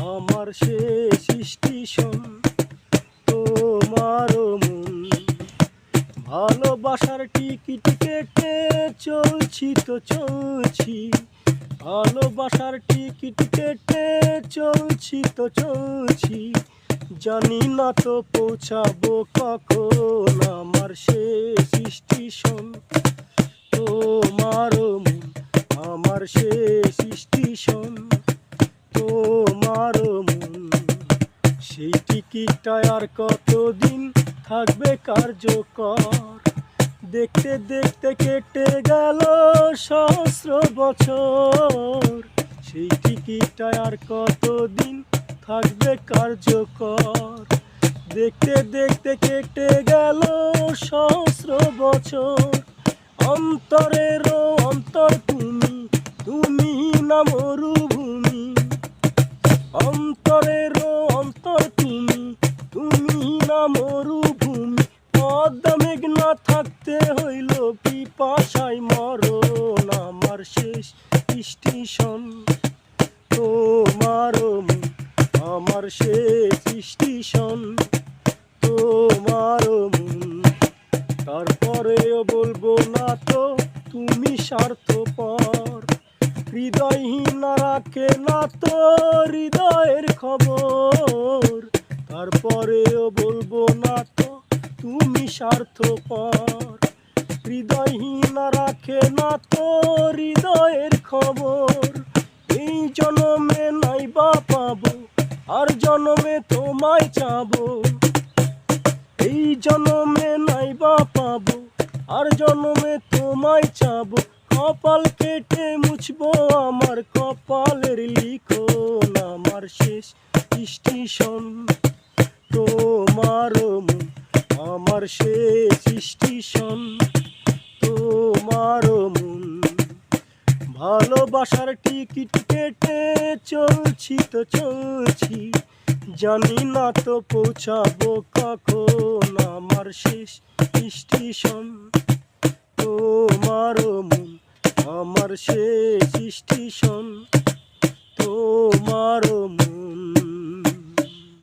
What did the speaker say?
আমার শেষ স্টেশন তোমার মন। ভালোবাসার টিকিট কেটে চলছি তো চলছি, ভালোবাসার টিকিট কেটে চলছি তো চলছি, জানি না তো পৌঁছাবো কখন আমার শেষ স্টেশন তোমার মন। আমার শেষ স্টেশন তোমার মন। সেই টিকিটটা আর কতদিন থাকবে কার্যকর, দেখতে দেখতে কেটে গেল সহস্র বছর। সেই টিকিটটা আর কতদিন থাকবে কার্যকর, দেখতে দেখতে কেটে গেল সহস্র বছর। অন্তরেরও অন্তর তুমি, তুমি না মরুভূমি। অন্তরেরও অন্তর তুমি, তুমি না মরুভূমি। পদ্মা মেঘনা থাকতে হইল পিপাসায় মরণ। আমার শেষ স্টেশন তোমার মন। আমার শেষ স্টেশন তোমার মন। তারপরেও বলবো না তো তুমি স্বার্থপর, হৃদয়হীন রাখে না তো হৃদয়ের খবর। তারপরেও বলবো না তো তুমি স্বার্থপর, হৃদয়হীন রাখে না তো হৃদয়ের খবর। এই জনমে নাই বা পাবো, আর জনমে তোমায় চাবো। এই জনমে নাই বা পাবো, আর জনমে তোমায় চাবো। কপাল কেটে মুছবো আমার কপালের লিখন। আমার শেষ স্টেশন তোমার মন। আমার শেষ স্টেশন তোমার মন। ভালোবাসার টিকিট কেটে চলছি তো চলছি, জানি না তো পৌঁছাবো কখন আমার শেষ স্টেশন তো